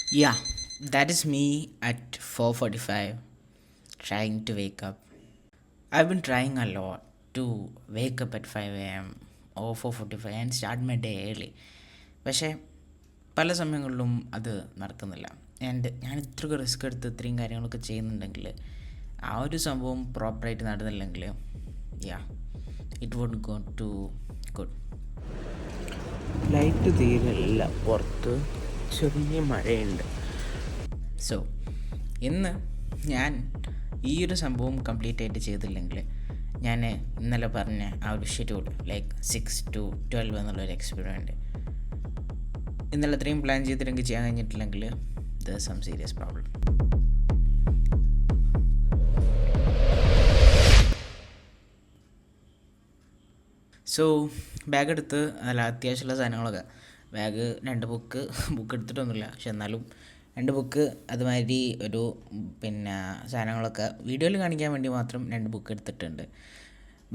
Yeah, that is me at 4:45 trying to wake up. I've been trying a lot to wake up at 5 a.m. or 4:45 and start my day early. പക്ഷേ പല സമയങ്ങളിലും അത് നടക്കുന്നില്ല. And ഞാൻ ഇത്രയൊക്കെ risk എടുത്ത് ഇത്രയും കാര്യങ്ങളൊക്കെ ചെയ്യുന്നുണ്ടെങ്കിൽ ആ ഒരു സംഭവം പ്രോപ്പറായിട്ട് നടന്നില്ലെങ്കിൽ yeah it would go to good. Light തീരെയില്ല, പുറത്ത് ചെറിയ മഴയുണ്ട്. സോ ഇന്ന് ഞാൻ ഈ ഒരു സംഭവം കംപ്ലീറ്റ് ആയിട്ട് ചെയ്തില്ലെങ്കിൽ ഞാൻ ഇന്നലെ പറഞ്ഞ ആ ഒരു ഷെഡ്യൂൾ ലൈക്ക് 6 to 12 എന്നുള്ളൊരു എക്സ്പെരിമെൻറ്റ് ഇന്നലെ അത്രയും പ്ലാൻ ചെയ്തിട്ടെങ്കിൽ ചെയ്യാൻ കഴിഞ്ഞിട്ടില്ലെങ്കിൽ that some serious problem. So bag എടുത്ത് അല്ല അത്യാവശ്യമുള്ള സാധനങ്ങളൊക്കെ ബാഗ് 2 ബുക്ക് എടുത്തിട്ടൊന്നുമില്ല, പക്ഷെ എന്നാലും 2 ബുക്ക് അതുമാതിരി ഒരു സാധനങ്ങളൊക്കെ വീഡിയോയിൽ കാണിക്കാൻ വേണ്ടി മാത്രം 2 ബുക്ക് എടുത്തിട്ടുണ്ട്.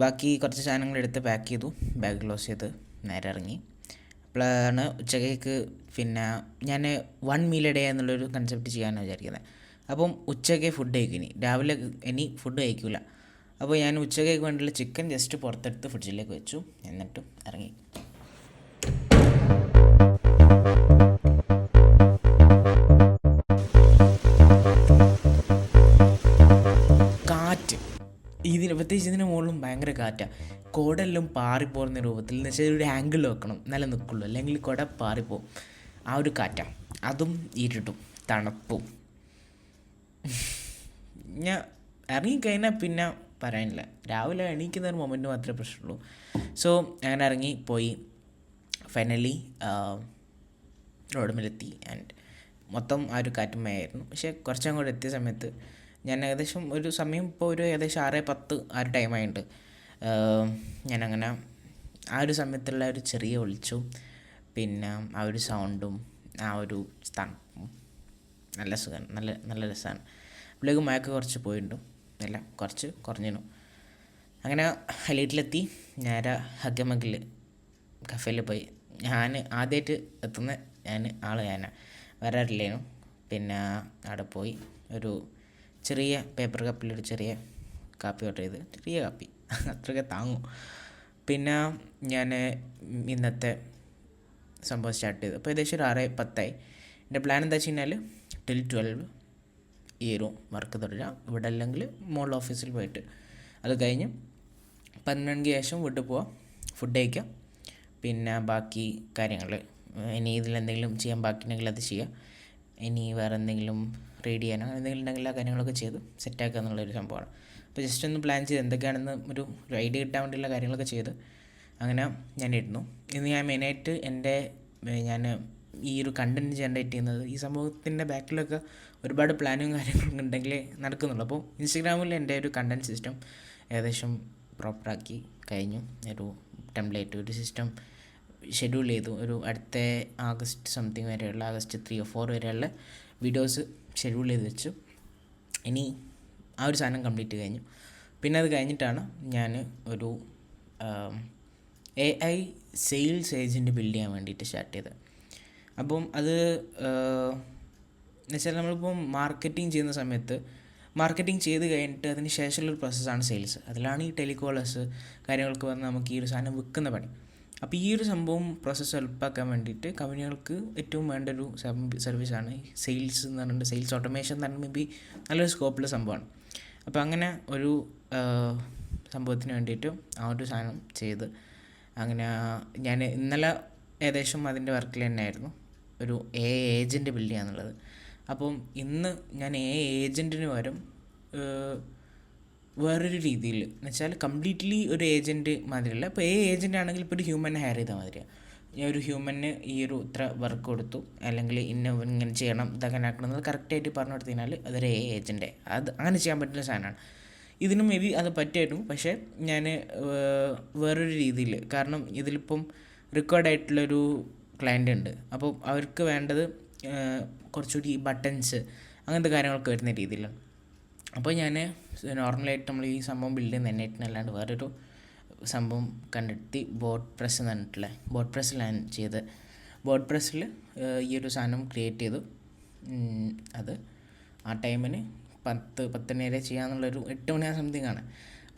ബാക്കി കുറച്ച് സാധനങ്ങൾ എടുത്ത് പാക്ക് ചെയ്തു, ബാഗ് ക്ലോസ് ചെയ്ത് നേരെ ഇറങ്ങി. അപ്പോഴാണ് ഉച്ചക്കേക്ക് ഞാൻ 1 മീൽ എ ഡേ എന്നുള്ളൊരു കൺസെപ്റ്റ് ചെയ്യാനാണ് വിചാരിക്കുന്നത്. അപ്പം ഉച്ചയ്ക്ക് ഫുഡ് കഴിക്കും, രാവിലെ ഇനി ഫുഡ് കഴിക്കില്ല. അപ്പോൾ ഞാൻ ഉച്ചക്കേക്ക് വേണ്ടിയുള്ള ചിക്കൻ ജസ്റ്റ് പുറത്തെടുത്ത് ഫ്രിഡ്ജിലേക്ക് വെച്ചു, എന്നിട്ടും ഇറങ്ങി. കാറ്റ് പ്രത്യേകിച്ച് ഇതിന് മുകളിലും ഭയങ്കര കാറ്റാണ്. കുടയെല്ലാം പാറിപ്പോകുന്ന രൂപത്തിൽ എന്ന് വെച്ചാൽ ഒരു ആംഗിൾ വെക്കണം നല്ല നിൽക്കുള്ളൂ, അല്ലെങ്കിൽ കുട പാറിപ്പോവും. ആ ഒരു കാറ്റാണ്, അതും ഇരുട്ടും തണുപ്പും. ഞാൻ ഇറങ്ങിക്കഴിഞ്ഞാൽ പിന്നെ പറയാനില്ല, രാവിലെ എണീക്കുന്ന ഒരു മൊമെൻറ്റ് മാത്രമേ പ്രശ്നമുള്ളൂ. സോ അങ്ങനെ ഇറങ്ങി പോയി ഫൈനലി റോഡുമിലെത്തി. ആൻഡ് മൊത്തം ആ ഒരു കാറ്റുമയായിരുന്നു. പക്ഷേ കുറച്ചങ്ങോട്ട് എത്തിയ സമയത്ത് ഞാൻ ഏകദേശം ഒരു സമയം ഇപ്പോൾ ഒരു ഏകദേശം 6:10 ആ ഒരു ടൈമായിട്ടുണ്ട്. ഞാനങ്ങനെ ആ ഒരു സമയത്തുള്ള ഒരു ചെറിയ വെളിച്ചവും ആ ഒരു സൗണ്ടും ആ ഒരു തണുപ്പും നല്ല സുഖമാണ്, നല്ല നല്ല രസമാണ്. അപ്പോഴേക്കും മഴയൊക്കെ കുറച്ച് പോയിട്ടുണ്ടും എല്ലാം കുറച്ച് കുറഞ്ഞിരുന്നു. അങ്ങനെ ഹൈലൈറ്റിലെത്തി നേരെ ഹഗ്ഗമഗിൽ കഫേയിൽ പോയി. ഞാൻ ആദ്യമായിട്ട് എത്തുന്ന ഞാനാണ്, വേറെ ആരില്ലേനു. അവിടെ പോയി ഒരു ചെറിയ പേപ്പർ കപ്പിലൊരു ചെറിയ കാപ്പി ഓർഡർ ചെയ്ത്, ചെറിയ കാപ്പി അത്രയൊക്കെ താങ്ങും. ഞാൻ ഇന്നത്തെ സംഭവം സ്റ്റാർട്ട് ചെയ്തു. അപ്പോൾ ഏകദേശം ഒരു 6:10 എൻ്റെ പ്ലാൻ എന്താ വെച്ച് കഴിഞ്ഞാൽ till 12 ഈ ഒരു വർക്ക് തുടരുക, ഇവിടെ അല്ലെങ്കിൽ മോൾ ഓഫീസിൽ പോയിട്ട് അത് കഴിഞ്ഞ് 12 ശേഷം വീട്ടിൽ പോവാം, ഫുഡ് കഴിക്കാം. ബാക്കി കാര്യങ്ങൾ ഇനി ഇതിലെന്തെങ്കിലും ചെയ്യാൻ ബാക്കിയുണ്ടെങ്കിൽ അത് ചെയ്യുക. ഇനി വേറെ എന്തെങ്കിലും റീഡ് ചെയ്യാനോ എന്തെങ്കിലും ഉണ്ടെങ്കിൽ ആ കാര്യങ്ങളൊക്കെ ചെയ്ത് സെറ്റാക്കുക എന്നുള്ളൊരു സംഭവമാണ്. അപ്പോൾ ജസ്റ്റ് ഒന്ന് പ്ലാൻ ചെയ്ത് എന്തൊക്കെയാണെന്ന് ഒരു ഐഡിയ കിട്ടാൻ വേണ്ടിയുള്ള കാര്യങ്ങളൊക്കെ ചെയ്ത് അങ്ങനെ ഞാനിരുന്നു. ഇന്ന് ഞാൻ മെയിനായിട്ട് ഞാൻ ഈ ഒരു കണ്ടൻറ്റ് ജനറേറ്റ് ചെയ്യുന്നത് ഈ സംഭവത്തിൻ്റെ ബാക്കിലൊക്കെ ഒരുപാട് പ്ലാനും കാര്യങ്ങളും ഉണ്ടെങ്കിലേ നടക്കുന്നുള്ളൂ. അപ്പോൾ ഇൻസ്റ്റഗ്രാമിൽ എൻ്റെ ഒരു കണ്ടൻറ്റ് സിസ്റ്റം ഏകദേശം പ്രോപ്പറാക്കി കഴിഞ്ഞു. ഒരു ടെംപ്ലേറ്റ് ഒരു സിസ്റ്റം ഷെഡ്യൂൾ ചെയ്തു. ഒരു അടുത്ത ആഗസ്റ്റ് സംതിങ് വരെയുള്ള ആഗസ്റ്റ് 3 or 4 വരെയുള്ള വീഡിയോസ് ഷെഡ്യൂൾ ചെയ്ത് വെച്ചു. ഇനി ആ ഒരു സാധനം കംപ്ലീറ്റ് കഴിഞ്ഞു. അത് കഴിഞ്ഞിട്ടാണ് ഞാൻ ഒരു AI സെയിൽസ് ഏജൻറ്റ് ബിൽഡ് ചെയ്യാൻ വേണ്ടിയിട്ട് സ്റ്റാർട്ട് ചെയ്തത്. അപ്പം അത് എന്നുവെച്ചാൽ നമ്മളിപ്പം മാർക്കറ്റിംഗ് ചെയ്യുന്ന സമയത്ത് മാർക്കറ്റിംഗ് ചെയ്ത് കഴിഞ്ഞിട്ട് അതിന് ശേഷമുള്ളൊരു പ്രോസസ്സാണ് സെയിൽസ്. അതിലാണ് ഈ ടെലികോളേഴ്സ് കാര്യങ്ങൾക്ക് വന്ന് നമുക്ക് ഈ ഒരു സാധനം വിൽക്കുന്ന പണി. അപ്പോൾ ഈ ഒരു സംഭവം പ്രോസസ്സ് എളുപ്പമാക്കാൻ വേണ്ടിയിട്ട് കമ്പനികൾക്ക് ഏറ്റവും വേണ്ട ഒരു സർവീസാണ് സെയിൽസ് എന്ന് പറഞ്ഞിട്ട്. സെയിൽസ് ഓട്ടോമേഷൻ എന്ന് പറഞ്ഞാൽ മേ ബി നല്ലൊരു സ്കോപ്പുള്ള സംഭവമാണ്. അപ്പോൾ അങ്ങനെ ഒരു സംഭവത്തിന് വേണ്ടിയിട്ട് ആ ഒരു സാധനം ചെയ്ത് അങ്ങനെ ഞാൻ ഇന്നലെ ഏകദേശം അതിൻ്റെ വർക്കിൽ തന്നെയായിരുന്നു, ഒരു ഏജൻറ്റ് ബിൽഡ് ചെയ്യുക എന്നുള്ളത്. അപ്പം ഇന്ന് ഞാൻ ഏജൻറ്റിന് പകരം വേറൊരു രീതിയിൽ എന്ന് വെച്ചാൽ കംപ്ലീറ്റ്ലി ഒരു ഏജൻറ്റ് മാതിരിയല്ല. ഇപ്പോൾ ഏജൻറ്റ് ആണെങ്കിൽ ഇപ്പോൾ ഒരു ഹ്യൂമനെ ഹയർ ചെയ്താൽ മാതിരിയാണ്. ഞാൻ ഒരു ഹ്യൂമന് ഈ ഒരു ഇത്ര വർക്ക് കൊടുത്തു, അല്ലെങ്കിൽ ഇങ്ങനെ ചെയ്യണം ഇതങ്ങനെ ആക്കണമെന്നത് കറക്റ്റായിട്ട് പറഞ്ഞു കൊടുത്തു കഴിഞ്ഞാൽ അതൊരു ഏജൻറ്റ് അത് അങ്ങനെ ചെയ്യാൻ പറ്റുന്ന സാധനമാണ്. ഇതിനും മേ ബി അത് പറ്റുമായിരുന്നു, പക്ഷേ ഞാൻ വേറൊരു രീതിയിൽ, കാരണം ഇതിലിപ്പം റിക്വയർഡായിട്ടുള്ളൊരു ക്ലയൻ്റ് ഉണ്ട്. അപ്പോൾ അവർക്ക് വേണ്ടത് കുറച്ചുകൂടി ബട്ടൺസ് അങ്ങനത്തെ കാര്യങ്ങളൊക്കെ വരുന്ന രീതിയിലാണ്. അപ്പോൾ ഞാൻ നോർമലായിട്ട് നമ്മൾ ഈ സംഭവം ബിൽഡ് ചെയ്യുന്ന നെറ്റിനല്ലാണ്ട് വേറൊരു സംഭവം കണ്ടെത്തി, ബോർഡ് പ്രസ് എന്ന് പറഞ്ഞിട്ടുള്ള ബോർഡ് പ്രസ്സിലാണ് ചെയ്ത്. ബോർഡ് പ്രസ്സിൽ ഈ ഒരു സാധനം ക്രിയേറ്റ് ചെയ്തു. അത് ആ ടൈമിന് 10 മണി വരെ ചെയ്യാമെന്നുള്ളൊരു 8 മണി ആ സംതിങ് ആണ്,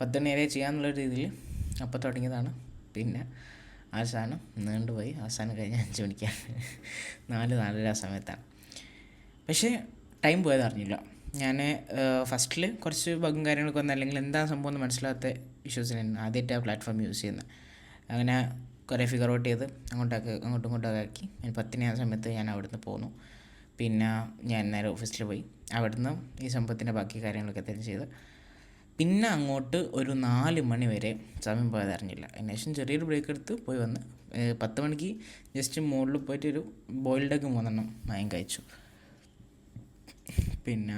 10 മണി വരെ ചെയ്യാമെന്നുള്ളൊരു രീതിയിൽ അപ്പോൾ തുടങ്ങിയതാണ്. പിന്നെ അവസാനം നീണ്ടുപോയി, അവസാനം കഴിഞ്ഞ് 5 മണിക്കാണ് 4-4:30 ആ സമയത്താണ്. പക്ഷേ ടൈം പോയത് അറിഞ്ഞില്ല. ഞാൻ ഫസ്റ്റിൽ കുറച്ച് ബഗും കാര്യങ്ങളൊക്കെ വന്നു, അല്ലെങ്കിൽ എന്താ സംഭവം എന്ന് മനസ്സിലാത്ത ഇഷ്യൂസിനായിരുന്നു ആദ്യമായിട്ട് ആ പ്ലാറ്റ്ഫോം യൂസ് ചെയ്യുന്നത്. അങ്ങനെ കുറേ ഫിഗർ ഔട്ട് ചെയ്ത് അങ്ങോട്ടും ഇങ്ങോട്ടൊക്കെ ആക്കി 10 മണി ആ സമയത്ത് ഞാൻ അവിടുന്ന് പോന്നു. പിന്നെ ഞാൻ നേരെ ഓഫീസിൽ പോയി, അവിടുന്ന് ഈ സംഭവത്തിൻ്റെ ബാക്കി കാര്യങ്ങളൊക്കെ തന്നെ ചെയ്ത് പിന്നെ അങ്ങോട്ട് ഒരു 4 മണി വരെ സമയം പോയത് അറിഞ്ഞില്ല. അതിനുശേഷം ചെറിയൊരു ബ്രേക്ക് എടുത്ത് പോയി വന്ന് 10 മണിക്ക് ജസ്റ്റ് മുകളിൽ പോയിട്ട് ഒരു ബോയിൽഡ് എഗ് 3 വാങ്ങി കഴിച്ചു. പിന്നെ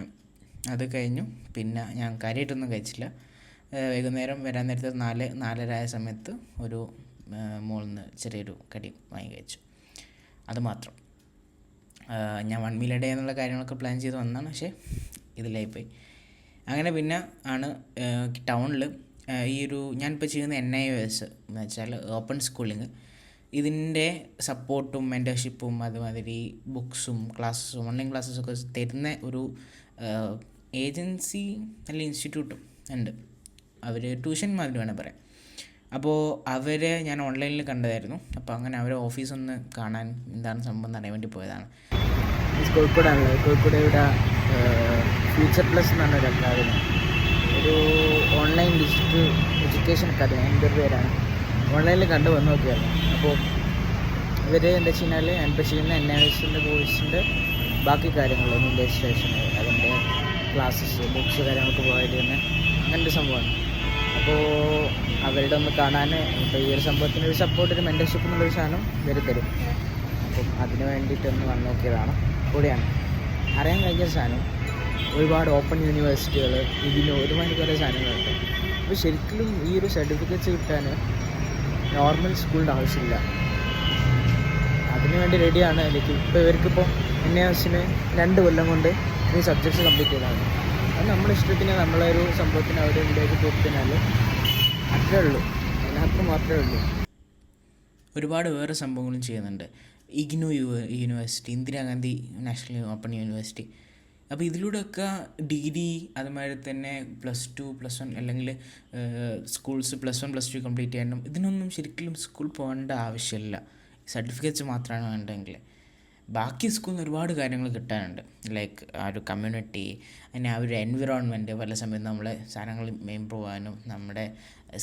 അത് കഴിഞ്ഞു. പിന്നെ ഞാൻ കാര്യമായിട്ടൊന്നും കഴിച്ചില്ല. വൈകുന്നേരം വരാൻ നേരത്തെ 4-4:30 ആയ സമയത്ത് ഒരു മുകളിൽ നിന്ന് ചെറിയൊരു കടി വാങ്ങി കഴിച്ചു, അത് മാത്രം. ഞാൻ 1 മീൽ എ ഡേ എന്നുള്ള കാര്യങ്ങളൊക്കെ പ്ലാൻ ചെയ്ത് വന്നതാണ്, പക്ഷേ ഇതിലായിപ്പോയി. അങ്ങനെ പിന്നെ ആണ് ടൗണിൽ ഈ ഒരു ഞാനിപ്പോൾ ചെയ്യുന്ന NIOS എന്ന് വെച്ചാൽ ഓപ്പൺ സ്കൂളിങ്, ഇതിൻ്റെ സപ്പോർട്ടും മെൻറ്റർഷിപ്പും അതുമാതിരി ബുക്സും ക്ലാസ്സും ഓൺലൈൻ ക്ലാസ്സസൊക്കെ തരുന്ന ഒരു ഏജൻസി അല്ലെങ്കിൽ ഇൻസ്റ്റിറ്റ്യൂട്ടും ഉണ്ട്. അവർ ട്യൂഷൻ മാതിരി വേണേൽ പറയാം. അപ്പോൾ അവരെ ഞാൻ ഓൺലൈനിൽ കണ്ടതായിരുന്നു. അപ്പോൾ അങ്ങനെ അവരെ ഓഫീസൊന്ന് കാണാൻ എന്താണ് സംഭവം എന്ന് അറിയാൻ വേണ്ടി പോയതാണ്. കോഴിക്കോടാണല്ലോ. കോഴിക്കോട് ഇവിടെ ഫ്യൂച്ചർ പ്ലസ് എന്ന് പറഞ്ഞൊരു അക്കാദമി, ഒരു ഓൺലൈൻ ഡിജിറ്റൽ എഡ്യൂക്കേഷൻ അക്കാദമി, എൻ്റെ ഒരു പേരാണ്. ഓൺലൈനിൽ കണ്ടു വന്ന് നോക്കിയായിരുന്നു. അപ്പോൾ ഇവർ എന്താ വെച്ച് കഴിഞ്ഞാൽ ഞാനിപ്പോൾ ചെയ്യുന്ന NIOSൻ്റെ കോഴ്സിൻ്റെ ബാക്കി കാര്യങ്ങൾ, രജിസ്ട്രേഷൻ, അതിൻ്റെ ക്ലാസ്സസ്, ബുക്സ് കാര്യങ്ങളൊക്കെ പ്രൊവൈഡ് ചെയ്യുന്ന അങ്ങനത്തെ സംഭവമാണ്. അപ്പോൾ അവരുടെ ഒന്ന് കാണാൻ, ഇപ്പോൾ ഈ ഒരു സംഭവത്തിനൊരു സപ്പോർട്ട്, ഒരു മെൻറ്റർഷിപ്പ് എന്നുള്ളൊരു സാധനം ഇവർ തരും. അപ്പം അതിന് വേണ്ടിയിട്ടൊന്ന് വന്ന് നോക്കിയതാണ്. കൂടിയാണ് അറിയാൻ കഴിഞ്ഞ സാധനം, ഒരുപാട് ഓപ്പൺ യൂണിവേഴ്സിറ്റികൾ, ഇതിന് ഒരുപാട് കുറേ സാധനങ്ങളുണ്ട്. അപ്പോൾ ശരിക്കും ഈ ഒരു സർട്ടിഫിക്കറ്റ്സ് കിട്ടാൻ നോർമൽ സ്കൂളിൻ്റെ ആവശ്യമില്ല, അതിന് വേണ്ടി റെഡിയാണ്. എനിക്ക് ഇപ്പോൾ ഇവർക്കിപ്പോൾ NIOSന് 2 കൊല്ലം കൊണ്ട് ഈ സബ്ജക്ട്സ് കംപ്ലീറ്റ് ചെയ്താണ്. അത് നമ്മുടെ ഇഷ്ടത്തിന് നമ്മളൊരു സംഭവത്തിന് അവിടെ ഇവിടേക്ക് കൊടുത്താൽ അത്രേ ഉള്ളൂ, അതിനകത്ത് മാത്രമേ ഉള്ളൂ. ഒരുപാട് വേറെ സംഭവങ്ങളും ചെയ്യുന്നുണ്ട്. IGNOU university, Indira Gandhi national open university. അപ്പോൾ ഇതിലൂടെയൊക്കെ ഡിഗ്രി, അതുമാതിരി തന്നെ +2 +1 അല്ലെങ്കിൽ സ്കൂൾസ് +1 +2 കംപ്ലീറ്റ് ചെയ്യാനും ഇതിനൊന്നും ശരിക്കും സ്കൂൾ പോകേണ്ട ആവശ്യമില്ല. സർട്ടിഫിക്കറ്റ്സ് മാത്രമാണ് വേണ്ടതെങ്കിൽ ബാക്കി സ്കൂളിൽ നിന്ന് ഒരുപാട് കാര്യങ്ങൾ കിട്ടാനുണ്ട്. ലൈക്ക് ആ ഒരു കമ്മ്യൂണിറ്റി, പിന്നെ ആ ഒരു എൻവിറോൺമെൻറ്റ്, പല സമയത്ത് നമ്മളെ സാധനങ്ങൾ ഇമ്പ്രൂവ് ആകാനും നമ്മുടെ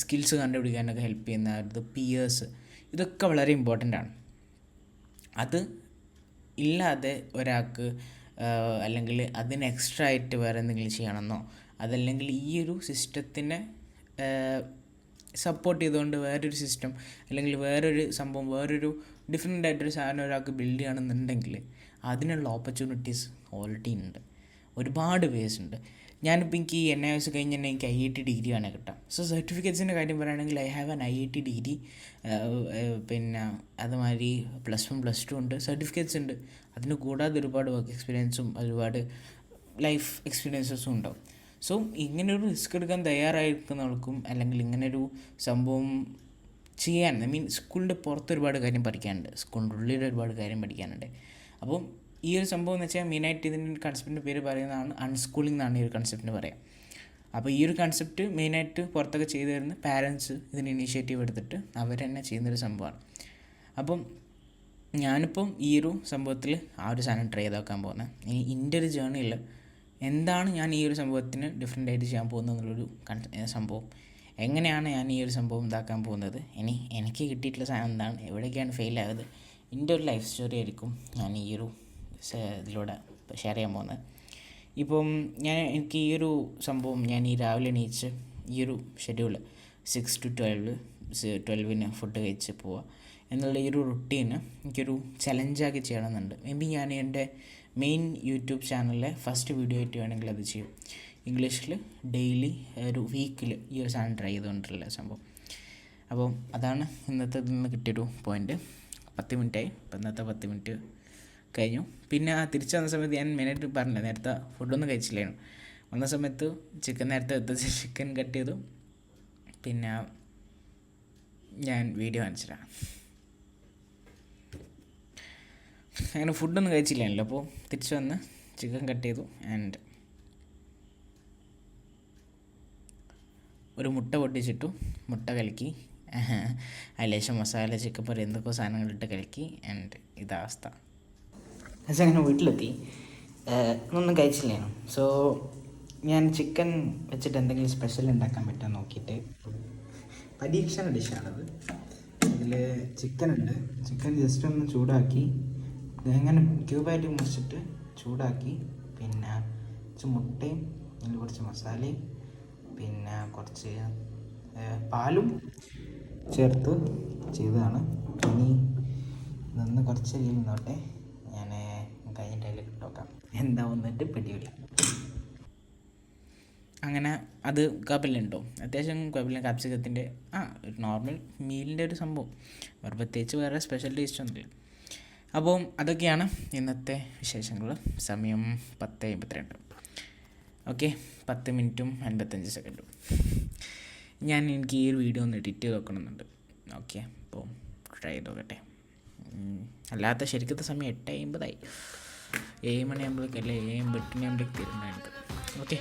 സ്കിൽസ് കണ്ടുപിടിക്കാനൊക്കെ ഹെൽപ്പ് ചെയ്യുന്ന അത് പിയേഴ്സ്, ഇതൊക്കെ വളരെ ഇമ്പോർട്ടൻ്റ് ആണ്. അത് ഇല്ലാതെ ഒരാൾക്ക് അല്ലെങ്കിൽ അതിന് എക്സ്ട്രാ ആയിട്ട് വേറെ എന്തെങ്കിലും ചെയ്യണമെന്നോ, അതല്ലെങ്കിൽ ഈ ഒരു സിസ്റ്റത്തിനെ സപ്പോർട്ട് ചെയ്തുകൊണ്ട് വേറൊരു സിസ്റ്റം അല്ലെങ്കിൽ വേറൊരു സംഭവം, വേറൊരു ഡിഫറെൻ്റ് ആയിട്ടൊരു സാധനം ഒരാൾക്ക് ബിൽഡ് ചെയ്യണമെന്നുണ്ടെങ്കിൽ അതിനുള്ള ഓപ്പർച്യൂണിറ്റീസ് ഓൾറെഡി ഉണ്ട്, ഒരുപാട് വേസ് ഉണ്ട്. ഞാനിപ്പോൾ എനിക്ക് ഈ NIOS കഴിഞ്ഞ് തന്നെ എനിക്ക് IIT ഡിഗ്രി വേണേൽ കിട്ടാം. സോ സർട്ടിഫിക്കറ്റ്സിൻ്റെ കാര്യം പറയുകയാണെങ്കിൽ I have an IIT degree, പിന്നെ അതുമാതിരി +1 +2 ഉണ്ട്, സർട്ടിഫിക്കറ്റ്സ് ഉണ്ട്. അതിന് കൂടാതെ ഒരുപാട് വർക്ക് എക്സ്പീരിയൻസും ഒരുപാട് ലൈഫ് എക്സ്പീരിയൻസസും ഉണ്ടാവും. സോ ഇങ്ങനൊരു റിസ്ക് എടുക്കാൻ തയ്യാറായിരിക്കുന്നവർക്കും അല്ലെങ്കിൽ ഇങ്ങനൊരു സംഭവം ചെയ്യാൻ, സ്കൂളിൻ്റെ പുറത്ത് ഒരുപാട് കാര്യം പഠിക്കാനുണ്ട്, സ്കൂളിൻ്റെ ഉള്ളിൽ ഒരുപാട് കാര്യം പഠിക്കാനുണ്ട്. അപ്പോൾ ഈ ഒരു സംഭവം എന്ന് വെച്ചാൽ മെയിനായിട്ട് ഇതിൻ്റെ കൺസെപ്റ്റിൻ്റെ പേര് പറയുന്നതാണ് അൺസ്കൂളിംഗ് എന്നാണ് ഈ ഒരു കൺസെപ്റ്റിന് പറയാം. അപ്പോൾ ഈ ഒരു കൺസെപ്റ്റ് മെയിനായിട്ട് പുറത്തൊക്കെ ചെയ്തു തരുന്ന പാരൻസ് ഇതിന് ഇനീഷ്യേറ്റീവ് എടുത്തിട്ട് അവർ തന്നെ ചെയ്യുന്നൊരു സംഭവമാണ്. അപ്പം ഞാനിപ്പം ഈ ഒരു സംഭവത്തിൽ ആ ഒരു സാധനം ട്രൈ ചെയ്ത് നോക്കാൻ പോകുന്നത്. ഇനി എൻ്റെ ഒരു ജേർണിയിൽ എന്താണ് ഞാൻ ഈ ഒരു സംഭവത്തിന് ഡിഫറെൻ്റ് ആയിട്ട് ചെയ്യാൻ പോകുന്നത് എന്നുള്ളൊരു സംഭവം, എങ്ങനെയാണ് ഞാൻ ഈ ഒരു സംഭവം ഇതാക്കാൻ പോകുന്നത്, ഇനി എനിക്ക് കിട്ടിയിട്ടുള്ള സാധനം എന്താണ്, എവിടേക്കാണ് ഫെയിൽ ആയത്, എൻ്റെ ഒരു ലൈഫ് സ്റ്റോറി ആയിരിക്കും ഞാൻ ഈ ഒരു ഇതിലൂടെ ഷെയർ ചെയ്യാൻ പോകുന്നത്. ഇപ്പം എനിക്ക് ഈ ഒരു സംഭവം ഞാൻ ഈ രാവിലെ എണീച്ച് ഈ ഒരു ഷെഡ്യൂൾ 6 to 12 ഫുഡ് കഴിച്ച് പോവുക എന്നുള്ള ഈ ഒരു റുട്ടീന് എനിക്കൊരു ചലഞ്ചാക്കി ചെയ്യണമെന്നുണ്ട്. മേ ബി ഞാൻ എൻ്റെ മെയിൻ യൂട്യൂബ് ചാനലിലെ ഫസ്റ്റ് വീഡിയോ ആയിട്ട് വേണമെങ്കിൽ അത് ചെയ്യും. ഇംഗ്ലീഷിൽ ഡെയിലി ഒരു വീക്കിൽ ഈ ഒരു സാധനം ട്രൈ ചെയ്തുകൊണ്ടുള്ള സംഭവം. അപ്പോൾ അതാണ് ഇന്നത്തെ ഇതിൽ നിന്ന് കിട്ടിയൊരു പോയിൻറ്റ്. 10 മിനിറ്റായി. അപ്പോൾ ഇന്നത്തെ 10 മിനിറ്റ് കഴിഞ്ഞു. പിന്നെ തിരിച്ചു വന്ന സമയത്ത് ഞാൻ മെയിനായിട്ട് പറഞ്ഞില്ല, നേരത്തെ ഫുഡൊന്നും കഴിച്ചില്ലായിരുന്നു. വന്ന സമയത്ത് നേരത്തെ എത്തിച്ച് ചിക്കൻ കട്ട് ചെയ്തു. പിന്നെ ഞാൻ വീഡിയോ കാണിച്ചിട്ടാണ്. അങ്ങനെ ഫുഡൊന്നും കഴിച്ചില്ലാണല്ലോ. അപ്പോൾ തിരിച്ച് വന്ന് ചിക്കൻ കട്ട് ചെയ്തു ആൻഡ് ഒരു മുട്ട പൊട്ടിച്ചിട്ടു. മുട്ട കലക്കി അതിലേശം മസാല, ചിക്കൻ പൊരി, എന്തൊക്കെ സാധനങ്ങളിട്ട് കലക്കി ആൻഡ് ഇതാ അവസ്ഥ. പക്ഷേ അങ്ങനെ വീട്ടിലെത്തി ഒന്നും കഴിച്ചില്ലേനു. സോ ഞാൻ ചിക്കൻ വെച്ചിട്ട് എന്തെങ്കിലും സ്പെഷ്യൽ ഉണ്ടാക്കാൻ പറ്റുമോ നോക്കിയിട്ട് പരീക്ഷണ ഡിഷാണത്. ഇതിൽ ചിക്കൻ ഉണ്ട്. ചിക്കൻ ജസ്റ്റ് ഒന്ന് ചൂടാക്കി ഇങ്ങനെ ക്യൂബായിട്ട് മുറിച്ചിട്ട് ചൂടാക്കി, പിന്നെ കുറച്ച് മുട്ടയും അതിൽ കുറച്ച് മസാലയും പിന്നെ കുറച്ച് പാലും ചേർത്ത് ചെയ്തതാണ്. ഇനി ഇതൊന്ന് കുറച്ച് നോട്ടെ, ഞാൻ കഴിഞ്ഞിട്ട് അതിൽ ഇട്ടോക്കാം എന്താ വന്നിട്ട് പിടിയില്ല. അങ്ങനെ അത് കുഴപ്പമില്ലുണ്ടോ, അത്യാവശ്യം കുഴപ്പമില്ല. കാപ്സിക്കത്തിൻ്റെ ഒരു നോർമൽ മീലിൻ്റെ ഒരു സംഭവം, വേറെ പ്രത്യേകിച്ച് വേറെ സ്പെഷ്യൽ ടേസ്റ്റ് ഒന്നുമില്ല. അപ്പോൾ അതൊക്കെയാണ് ഇന്നത്തെ വിശേഷങ്ങൾ. സമയം 10:52. ഓക്കെ, 10 മിനിറ്റും 55 സെക്കൻഡും. എനിക്ക് ഈ ഒരു വീഡിയോ ഒന്ന് എഡിറ്റ് ചെയ്ത് വെക്കണമെന്നുണ്ട്. ഓക്കെ, അപ്പോൾ ട്രൈ ചെയ്ത് നോക്കട്ടെ. അല്ലാത്ത ശരിക്കത്തെ സമയം 8:50 7 മണിയാകുമ്പോഴേക്കും അല്ലേ 8 മണിയാകുമ്പോഴേക്ക് തീരുന്നുണ്ട്. Okay,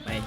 by.